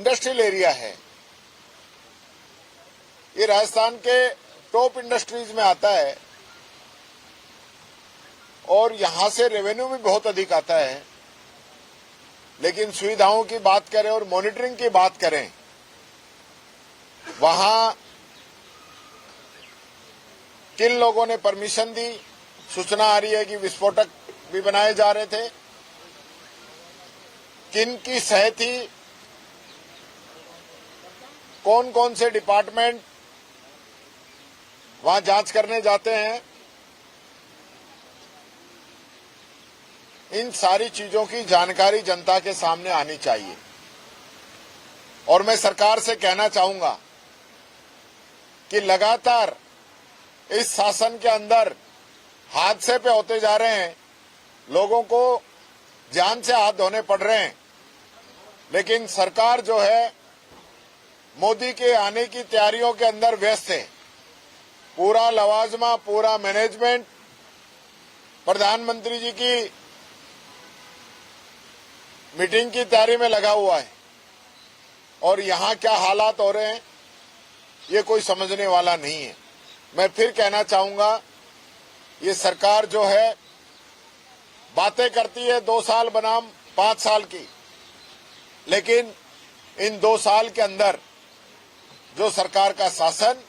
Industrial area है, ये राजस्थान के टॉप इंडस्ट्रीज में आता है और यहां से रेवेन्यू भी बहुत अधिक आता है। लेकिन सुविधाओं की बात करें और मॉनिटरिंग की बात करें, वहां किन लोगों ने परमिशन दी, सूचना आ रही है कि विस्फोटक भी बनाए जा रहे थे, किन की सह थी, कौन कौन से डिपार्टमेंट वहां जांच करने जाते हैं, इन सारी चीजों की जानकारी जनता के सामने आनी चाहिए। और मैं सरकार से कहना चाहूंगा कि लगातार इस शासन के अंदर हादसे पे होते जा रहे हैं, लोगों को जान से हाथ धोने पड़ रहे हैं, लेकिन सरकार जो है मोदी के आने की तैयारियों के अंदर व्यस्त है। पूरा लवाजमा, पूरा मैनेजमेंट प्रधानमंत्री जी की मीटिंग की तैयारी में लगा हुआ है और यहां क्या हालात हो रहे हैं ये कोई समझने वाला नहीं है। मैं फिर कहना चाहूंगा, ये सरकार जो है बातें करती है 2 साल बनाम 5 साल की, लेकिन इन 2 साल के अंदर जो सरकार का शासन,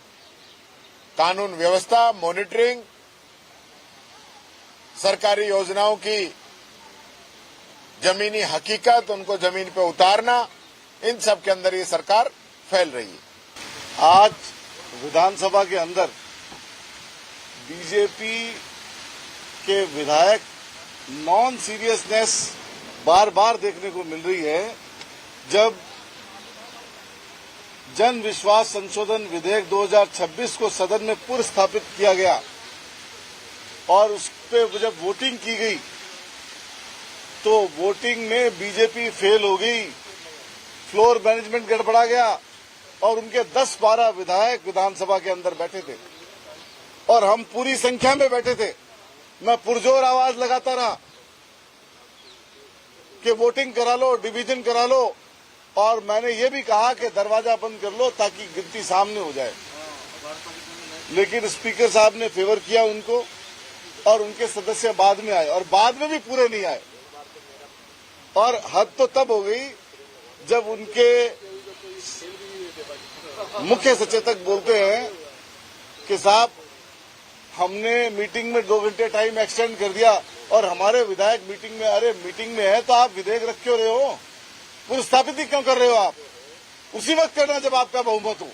कानून व्यवस्था, मॉनिटरिंग, सरकारी योजनाओं की जमीनी हकीकत, उनको जमीन पे उतारना, इन सब के अंदर ये सरकार फैल रही है। आज विधानसभा के अंदर बीजेपी के विधायक नॉन सीरियसनेस बार बार देखने को मिल रही है। जब जन विश्वास संशोधन विधेयक 2026 को सदन में पुनर्स्थापित किया गया और उस पर जब वोटिंग की गई तो वोटिंग में बीजेपी फेल हो गई, फ्लोर मैनेजमेंट गड़बड़ा गया और उनके 10-12 विधायक विधानसभा के अंदर बैठे थे और हम पूरी संख्या में बैठे थे। मैं पुरजोर आवाज लगाता रहा कि वोटिंग करा लो, डिवीजन करा लो, और मैंने ये भी कहा कि दरवाजा बंद कर लो ताकि गिनती सामने हो जाए। लेकिन स्पीकर साहब ने फेवर किया उनको और उनके सदस्य बाद में आए और बाद में भी पूरे नहीं आए। और हद तो तब हो गई जब उनके मुख्य सचेतक बोलते हैं कि साहब हमने मीटिंग में 2 घंटे टाइम एक्सटेंड कर दिया और हमारे विधायक मीटिंग में, अरे मीटिंग में है तो आप विधेयक रख क्यों रहे हो, पुनर्स्थापित ही क्यों कर रहे हो आप? उसी वक्त करना जब आपका बहुमत हो।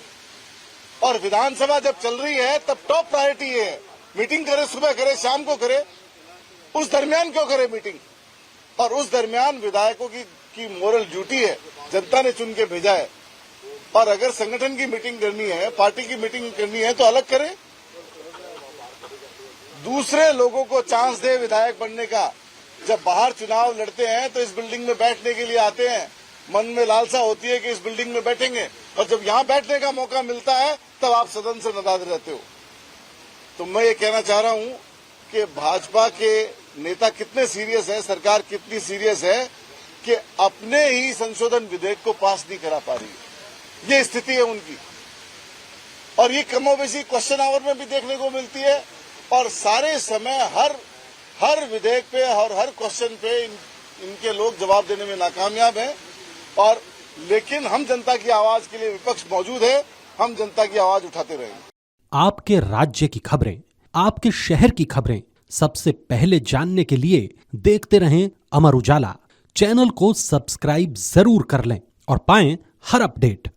और विधानसभा जब चल रही है तब टॉप प्रायोरिटी है, मीटिंग करे, सुबह करे, शाम को करे, उस दरमियान क्यों करे मीटिंग? और उस दरमियान विधायकों की मोरल ड्यूटी है, जनता ने चुन के भेजा है। और अगर संगठन की मीटिंग करनी है, पार्टी की मीटिंग करनी है तो अलग करे, दूसरे लोगों को चांस दे विधायक बनने का। जब बाहर चुनाव लड़ते हैं तो इस बिल्डिंग में बैठने के लिए आते हैं, मन में लालसा होती है कि इस बिल्डिंग में बैठेंगे, और जब यहां बैठने का मौका मिलता है तब आप सदन से नाराज रहते हो। तो मैं ये कहना चाह रहा हूं कि भाजपा के नेता कितने सीरियस है, सरकार कितनी सीरियस है कि अपने ही संशोधन विधेयक को पास नहीं करा पा रही। ये स्थिति है उनकी और ये कमोबेशी क्वेश्चन आवर में भी देखने को मिलती है। और सारे समय हर विधेयक पे और हर क्वेश्चन पे इनके लोग जवाब देने में नाकामयाब हैं। और लेकिन हम जनता की आवाज के लिए विपक्ष मौजूद है, हम जनता की आवाज उठाते रहेंगे। आपके राज्य की खबरें, आपके शहर की खबरें सबसे पहले जानने के लिए देखते रहें अमर उजाला। चैनल को सब्सक्राइब जरूर कर लें और पाएं हर अपडेट।